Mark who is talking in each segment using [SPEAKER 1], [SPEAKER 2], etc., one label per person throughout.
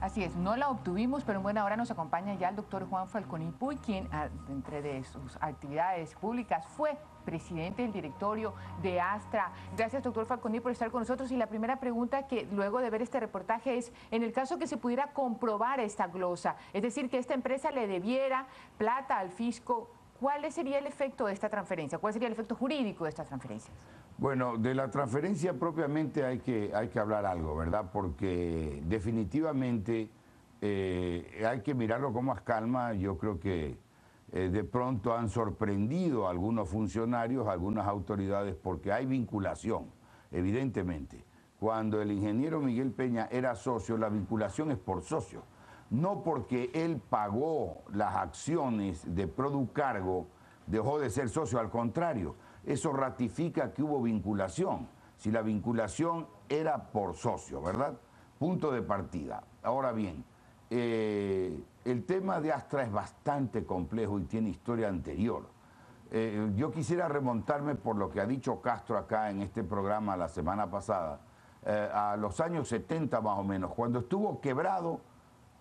[SPEAKER 1] Así es, no la obtuvimos, pero en buena hora nos acompaña ya el doctor Juan Falconi Puy, quien, entre de sus actividades públicas, fue presidente del directorio de Astra. Gracias, doctor Falconi, por estar con nosotros. Y la primera pregunta que luego de ver este reportaje es, en el caso que se pudiera comprobar esta glosa, es decir, que esta empresa le debiera plata al fisco, ¿cuál sería el efecto de esta transferencia? ¿Cuál sería el efecto jurídico de estas transferencias?
[SPEAKER 2] Bueno, de la transferencia propiamente hay que hablar algo, ¿verdad? Porque definitivamente hay que mirarlo con más calma. Yo creo que de pronto han sorprendido a algunos funcionarios, a algunas autoridades, porque hay vinculación, evidentemente. Cuando el ingeniero Miguel Peña era socio, la vinculación es por socio, no porque él pagó las acciones de Producargo, dejó de ser socio, al contrario. Eso ratifica que hubo vinculación, si la vinculación era por socio, ¿verdad? Punto de partida. Ahora bien, el tema de Astra es bastante complejo y tiene historia anterior. Yo quisiera remontarme por lo que ha dicho Castro acá en este programa la semana pasada, a los años 70 más o menos, cuando estuvo quebrado,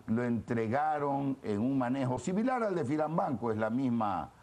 [SPEAKER 2] lo entregaron en un manejo similar al de Filambanco, es la misma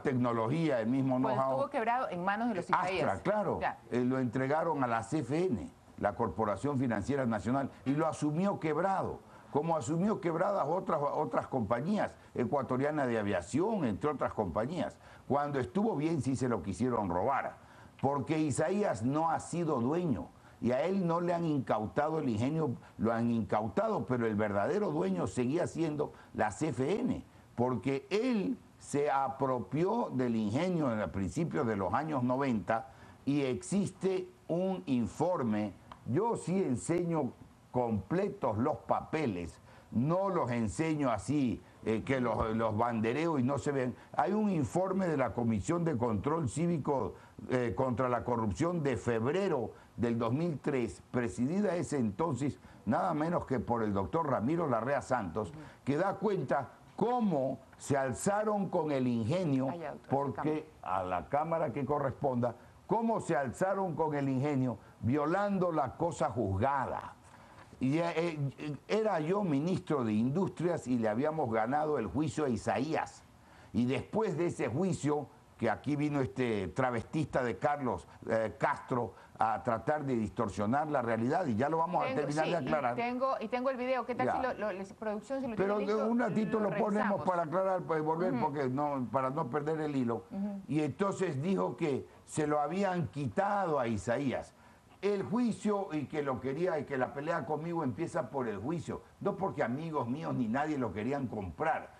[SPEAKER 2] tecnología, el mismo know-how.
[SPEAKER 1] Pues estuvo quebrado en manos de los Isaías.
[SPEAKER 2] Astra, claro. Lo entregaron a la CFN, la Corporación Financiera Nacional, y lo asumió quebrado, como asumió quebradas otras compañías, Ecuatoriana de Aviación, entre otras compañías. Cuando estuvo bien sí se lo quisieron robar, porque Isaías no ha sido dueño, y a él no le han incautado el ingenio, lo han incautado, pero el verdadero dueño seguía siendo la CFN, porque él se apropió del ingenio a principios de los años 90 y existe un informe. Yo sí enseño completos los papeles, no los enseño así, que los bandereo y no se ven. Hay un informe de la Comisión de Control Cívico contra la Corrupción de febrero del 2003, presidida ese entonces nada menos que por el doctor Ramiro Larrea Santos, que da cuenta cómo se alzaron con el ingenio, porque a la Cámara que corresponda, cómo se alzaron con el ingenio violando la cosa juzgada. Y era yo ministro de Industrias y le habíamos ganado el juicio a Isaías. Y después de ese juicio, que aquí vino este travestista de Carlos Castro a tratar de distorsionar la realidad, y ya lo vamos a terminar de aclarar.
[SPEAKER 1] Y tengo el video. ¿Qué tal si la producción se lo
[SPEAKER 2] Pero
[SPEAKER 1] tiene listo?
[SPEAKER 2] Un ratito lo ponemos para aclarar, pues volver, porque no, para no perder el hilo. Y entonces dijo que se lo habían quitado a Isaías. El juicio, y que lo quería, y que la pelea conmigo empieza por el juicio, no porque amigos míos ni nadie lo querían comprar.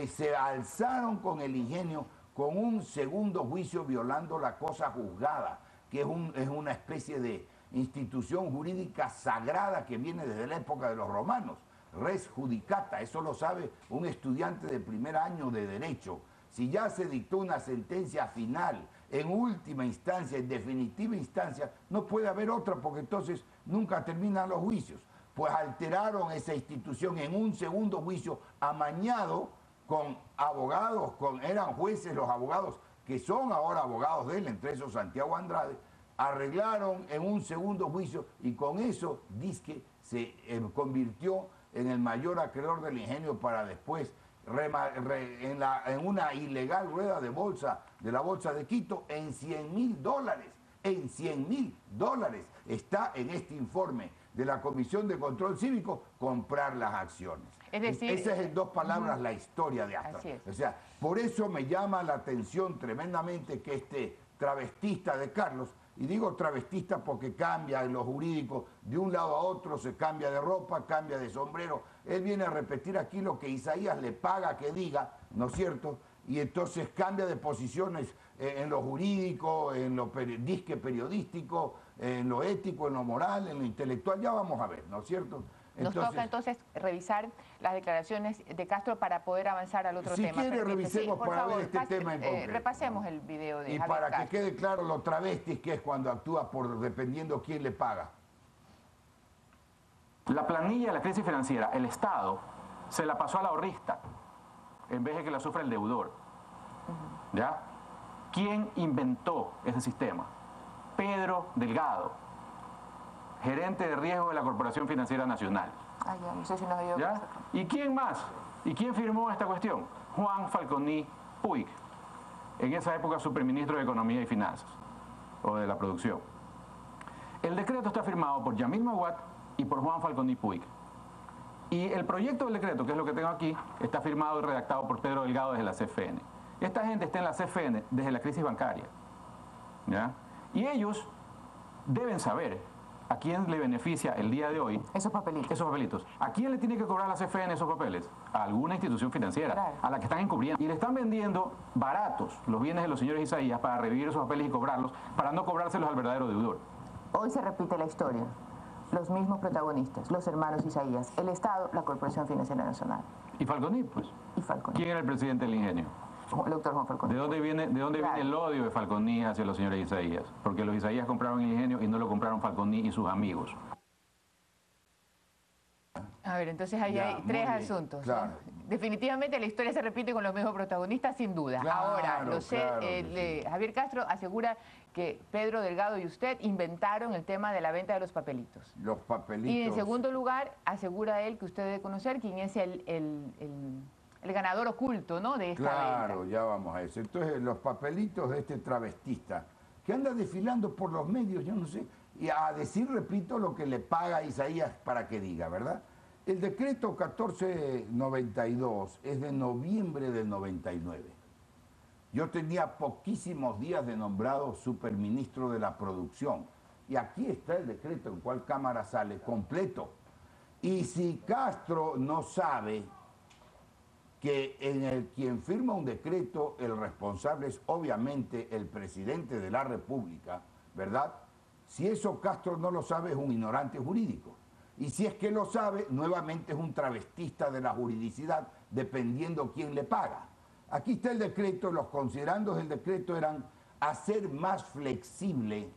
[SPEAKER 2] Se alzaron con el ingenio con un segundo juicio violando la cosa juzgada, que es una especie de institución jurídica sagrada que viene desde la época de los romanos, res judicata. Eso lo sabe un estudiante de primer año de Derecho. Si ya se dictó una sentencia final, en última instancia, en definitiva instancia, no puede haber otra, porque entonces nunca terminan los juicios. Pues alteraron esa institución en un segundo juicio amañado con abogados, eran jueces los abogados que son ahora abogados de él, entre esos Santiago Andrade, arreglaron en un segundo juicio y con eso dizque se convirtió en el mayor acreedor del ingenio para después en una ilegal rueda de bolsa, de la bolsa de Quito, en $100.000, en $100.000 está en este informe de la Comisión de Control Cívico, comprar las acciones. Es decir, esa es en dos palabras la historia de Astra. O sea, por eso me llama la atención tremendamente que este travestista de Carlos, y digo travestista porque cambia en lo jurídico, de un lado a otro se cambia de ropa, cambia de sombrero, él viene a repetir aquí lo que Isaías le paga que diga, ¿no es cierto? Y entonces cambia de posiciones en lo jurídico, en lo disque periodístico, en lo ético, en lo moral, en lo intelectual, ya vamos a ver, ¿no es cierto?
[SPEAKER 1] Nos toca entonces revisar las declaraciones de Castro para poder avanzar al otro tema.
[SPEAKER 2] Si quiere, revisemos para ver este tema en concreto.
[SPEAKER 1] Repasemos el video de
[SPEAKER 2] y
[SPEAKER 1] Javier
[SPEAKER 2] para
[SPEAKER 1] Castro.
[SPEAKER 2] Que quede claro lo travestis que es cuando actúa dependiendo quién le paga.
[SPEAKER 3] La planilla de la crisis financiera, el Estado, se la pasó al ahorrista en vez de que la sufra el deudor. ¿Ya? ¿Quién inventó ese sistema? Pedro Delgado, gerente de riesgo de la Corporación Financiera Nacional.
[SPEAKER 1] Ya, no sé si nos dio.
[SPEAKER 3] ¿Ya? ¿Y quién más? ¿Y quién firmó esta cuestión? Juan Falconi Puig, en esa época superministro de Economía y Finanzas, o de la Producción. El decreto está firmado por Yamil Maguad y por Juan Falconi Puig. Y el proyecto del decreto, que es lo que tengo aquí, está firmado y redactado por Pedro Delgado desde la CFN. Esta gente está en la CFN desde la crisis bancaria, ¿ya? Y ellos deben saber a quién le beneficia el día de hoy
[SPEAKER 1] Esos papelitos.
[SPEAKER 3] esos papelitos. ¿A quién le tiene que cobrar la CFN esos papeles? A alguna institución financiera,
[SPEAKER 1] Claro.
[SPEAKER 3] a la que están encubriendo. Y le están vendiendo baratos los bienes de los señores Isaías para revivir esos papeles y cobrarlos, para no cobrárselos al verdadero deudor.
[SPEAKER 1] Hoy se repite la historia. Los mismos protagonistas, los hermanos Isaías, el Estado, la Corporación Financiera Nacional.
[SPEAKER 3] Y Falconi, pues.
[SPEAKER 1] Y Falconi.
[SPEAKER 3] ¿Quién era el presidente del Ingenio?
[SPEAKER 1] El doctor Juan Falconi.
[SPEAKER 3] ¿De dónde viene el odio de Falconi hacia los señores Isaías? Porque los Isaías compraron el Ingenio y no lo compraron Falconi y sus amigos.
[SPEAKER 1] A ver, entonces ahí
[SPEAKER 2] Ya,
[SPEAKER 1] hay
[SPEAKER 2] muy
[SPEAKER 1] tres
[SPEAKER 2] bien,
[SPEAKER 1] asuntos.
[SPEAKER 2] claro.
[SPEAKER 1] ¿No? Definitivamente la historia se repite con los mismos protagonistas, sin duda.
[SPEAKER 2] Claro,
[SPEAKER 1] Ahora, lo sé,
[SPEAKER 2] claro que sí.
[SPEAKER 1] Javier Castro asegura que Pedro Delgado y usted inventaron el tema de la venta de los papelitos.
[SPEAKER 2] Los papelitos.
[SPEAKER 1] Y en segundo lugar, asegura él que usted debe conocer quién es el ganador oculto, ¿no?, de esta
[SPEAKER 2] Claro,
[SPEAKER 1] venta.
[SPEAKER 2] ya vamos a eso. Entonces, los papelitos de este travestista, que anda desfilando por los medios, yo no sé, y a decir, repito, lo que le paga a Isaías para que diga, ¿verdad? El decreto 1492 es de noviembre del 99. Yo tenía poquísimos días de nombrado superministro de la Producción. Y aquí está el decreto en cual Cámara sale completo. Y si Castro no sabe que quien firma un decreto, el responsable es obviamente el presidente de la República, ¿verdad? Si eso Castro no lo sabe, es un ignorante jurídico. Y si es que lo sabe, nuevamente es un travestista de la juridicidad, dependiendo quién le paga. Aquí está el decreto, los considerandos del decreto eran hacer más flexible.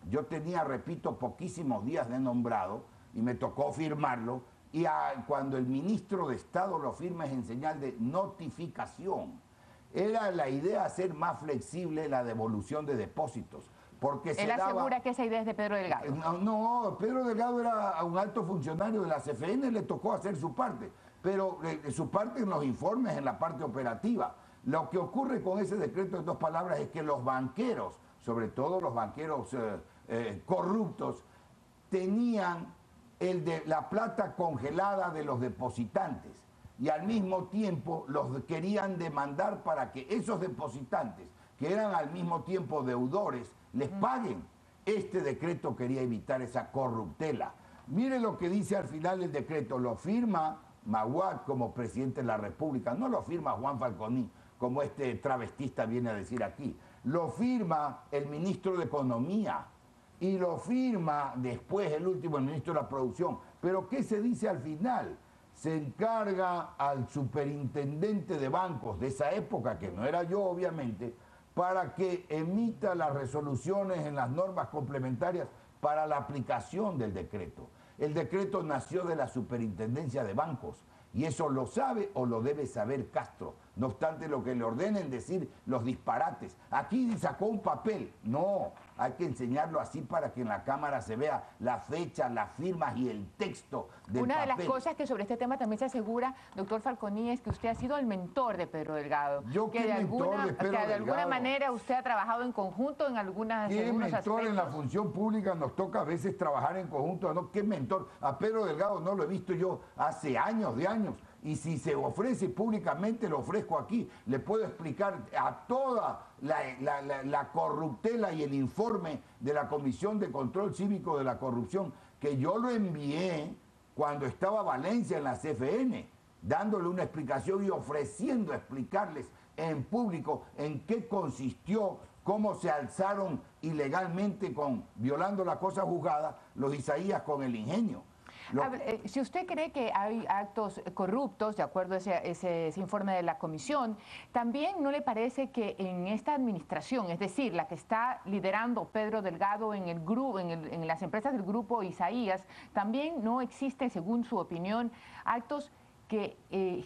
[SPEAKER 2] Yo tenía, repito, poquísimos días de nombrado y me tocó firmarlo. Y cuando el ministro de Estado lo firma es en señal de notificación. Era la idea hacer más flexible la devolución de depósitos. Porque
[SPEAKER 1] Él asegura que esa idea es de Pedro Delgado.
[SPEAKER 2] No, Pedro Delgado era un alto funcionario de la CFN, le tocó hacer su parte, pero su parte en los informes, en la parte operativa. Lo que ocurre con ese decreto en dos palabras es que los banqueros, sobre todo los banqueros corruptos, tenían la plata congelada de los depositantes y al mismo tiempo los querían demandar para que esos depositantes, que eran al mismo tiempo deudores, les paguen. Este decreto quería evitar esa corruptela. Mire lo que dice al final el decreto, lo firma Maguad como presidente de la República, no lo firma Juan Falconi, como este travestista viene a decir aquí, lo firma el ministro de Economía y lo firma después el último, el ministro de la Producción. Pero ¿qué se dice al final? Se encarga al superintendente de bancos de esa época, que no era yo obviamente, para que emita las resoluciones en las normas complementarias para la aplicación del decreto. El decreto nació de la superintendencia de bancos y eso lo sabe o lo debe saber Castro. No obstante lo que le ordenen decir los disparates. Aquí sacó un papel. No, hay que enseñarlo así para que en la Cámara se vea la fecha, las firmas y el texto del
[SPEAKER 1] Una de las
[SPEAKER 2] papel.
[SPEAKER 1] cosas que sobre este tema también se asegura, doctor Falconi, es que usted ha sido el mentor de Pedro Delgado.
[SPEAKER 2] ¿Yo
[SPEAKER 1] que
[SPEAKER 2] qué
[SPEAKER 1] de
[SPEAKER 2] mentor
[SPEAKER 1] alguna,
[SPEAKER 2] de Pedro
[SPEAKER 1] que de alguna
[SPEAKER 2] Delgado?
[SPEAKER 1] manera usted ha trabajado en conjunto en algunos
[SPEAKER 2] ¿Qué mentor
[SPEAKER 1] aspectos.
[SPEAKER 2] en la función pública? Nos toca a veces trabajar en conjunto. ¿No? ¿Qué mentor? A Pedro Delgado no lo he visto yo hace años de años. Y si se ofrece públicamente, lo ofrezco aquí. Le puedo explicar a toda la corruptela y el informe de la Comisión de Control Cívico de la Corrupción, que yo lo envié cuando estaba Valencia en la CFN, dándole una explicación y ofreciendo explicarles en público en qué consistió, cómo se alzaron ilegalmente violando la cosa juzgada los Isaías con el ingenio.
[SPEAKER 1] Si usted cree que hay actos corruptos, de acuerdo a ese informe de la comisión, ¿también no le parece que en esta administración, es decir, la que está liderando Pedro Delgado en el grupo, en las empresas del grupo Isaías, también no existen, según su opinión, actos que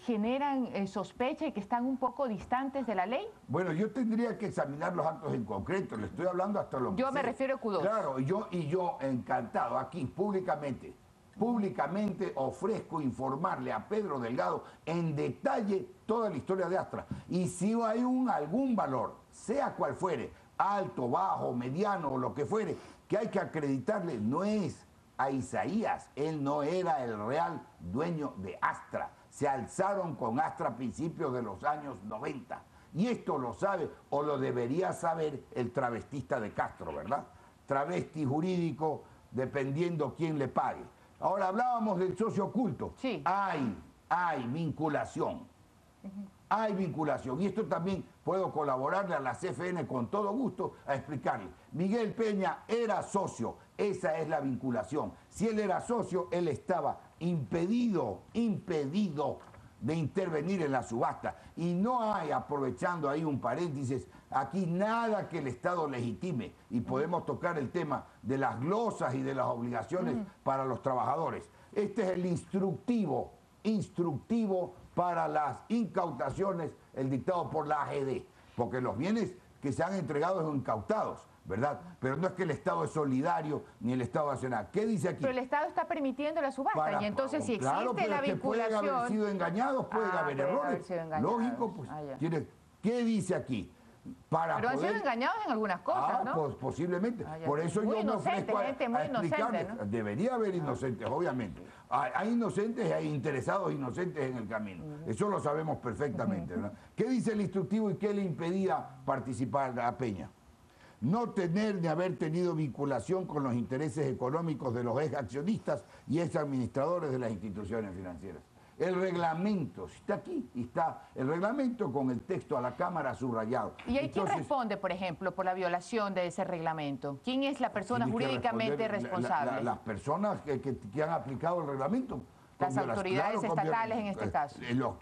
[SPEAKER 1] generan sospecha y que están un poco distantes de la ley?
[SPEAKER 2] Bueno, yo tendría que examinar los actos en concreto, le estoy hablando hasta lo que
[SPEAKER 1] Yo me
[SPEAKER 2] sé.
[SPEAKER 1] refiero a Q2.
[SPEAKER 2] Claro, y yo encantado aquí, públicamente, Públicamente ofrezco informarle a Pedro Delgado en detalle toda la historia de Astra. Y si hay algún valor, sea cual fuere, alto, bajo, mediano o lo que fuere, que hay que acreditarle, no es a Isaías. Él no era el real dueño de Astra. Se alzaron con Astra a principios de los años 90. Y esto lo sabe o lo debería saber el travestista de Castro, ¿verdad? Travesti jurídico, dependiendo quién le pague. Ahora hablábamos del socio oculto.
[SPEAKER 1] Sí.
[SPEAKER 2] Hay vinculación. Hay vinculación. Y esto también puedo colaborarle a la CFN con todo gusto a explicarle. Miguel Peña era socio. Esa es la vinculación. Si él era socio, él estaba impedido de intervenir en la subasta. Y no hay, aprovechando ahí un paréntesis, aquí nada que el Estado legitime. Y podemos tocar el tema de las glosas y de las obligaciones para los trabajadores. Este es el instructivo para las incautaciones, el dictado por la AGD. Porque los bienes que se han entregado son incautados, ¿verdad? Pero no es que el Estado es solidario ni el Estado nacional. ¿Qué dice aquí?
[SPEAKER 1] Pero el Estado está permitiendo la subasta y entonces si existe
[SPEAKER 2] claro, pero
[SPEAKER 1] la vinculación...
[SPEAKER 2] pueden haber sido engañados, pueden haber errores. Lógico, pues. ¿Qué dice aquí?
[SPEAKER 1] Pero han sido engañados en algunas cosas, ¿no?
[SPEAKER 2] Pues posiblemente. Por eso
[SPEAKER 1] muy
[SPEAKER 2] yo me ofrezco a
[SPEAKER 1] explicarles.
[SPEAKER 2] ¿no? Debería haber inocentes, obviamente. Hay inocentes y hay interesados inocentes en el camino. Eso lo sabemos perfectamente, ¿verdad? ¿Qué dice el instructivo y qué le impedía participar a Peña? No tener ni haber tenido vinculación con los intereses económicos de los ex accionistas y ex administradores de las instituciones financieras. El reglamento, está aquí, y está el reglamento con el texto a la Cámara subrayado.
[SPEAKER 1] ¿Y hay quién responde, por ejemplo, por la violación de ese reglamento? ¿Quién es la persona jurídicamente responsable?
[SPEAKER 2] Las personas que han aplicado el reglamento.
[SPEAKER 1] Las autoridades estatales en este caso.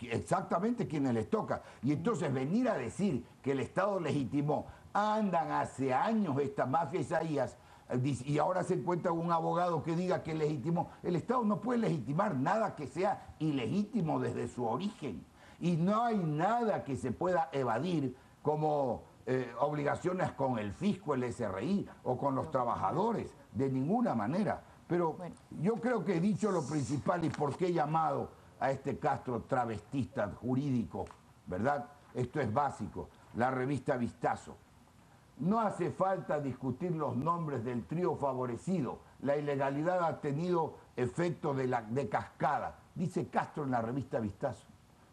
[SPEAKER 2] Exactamente quienes les toca. Y entonces venir a decir que el Estado legitimó, andan hace años esta mafia Isaías, y ahora se encuentra un abogado que diga que legitimó. El Estado no puede legitimar nada que sea ilegítimo desde su origen. Y no hay nada que se pueda evadir como obligaciones con el fisco, el SRI o con los trabajadores, de ninguna manera. Pero yo creo que he dicho lo principal y por qué he llamado a este Castro travestista jurídico, ¿verdad? Esto es básico. La revista Vistazo. No hace falta discutir los nombres del trío favorecido. La ilegalidad ha tenido efecto de cascada. Dice Castro en la revista Vistazo.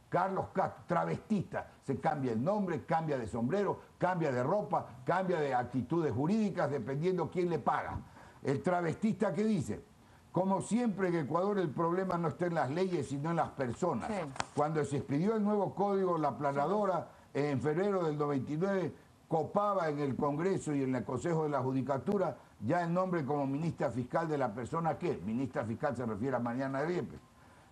[SPEAKER 2] Carlos Castro, travestista. Se cambia el nombre, cambia de sombrero, cambia de ropa, cambia de actitudes jurídicas dependiendo quién le paga. El travestista que dice, como siempre en Ecuador el problema no está en las leyes sino en las personas. Sí. Cuando se expidió el nuevo código, la planadora en febrero del 99 copaba en el Congreso y en el Consejo de la Judicatura ya el nombre como ministra fiscal de la persona que, ministra fiscal se refiere a Mariana Riepes,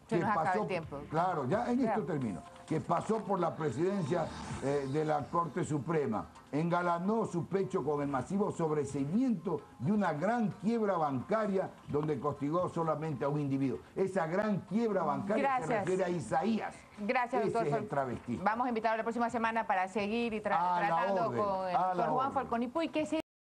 [SPEAKER 2] que pasó, claro, ya en esto termino, que pasó por la presidencia de la Corte Suprema, engalanó su pecho con el masivo sobreseimiento de una gran quiebra bancaria donde castigó solamente a un individuo. Esa gran quiebra bancaria se refiere a Isaías.
[SPEAKER 1] Gracias, doctor.
[SPEAKER 2] Ese es el travestista.
[SPEAKER 1] Vamos a invitarlo la próxima semana para seguir tratando con el doctor Juan Falcón y Puig, que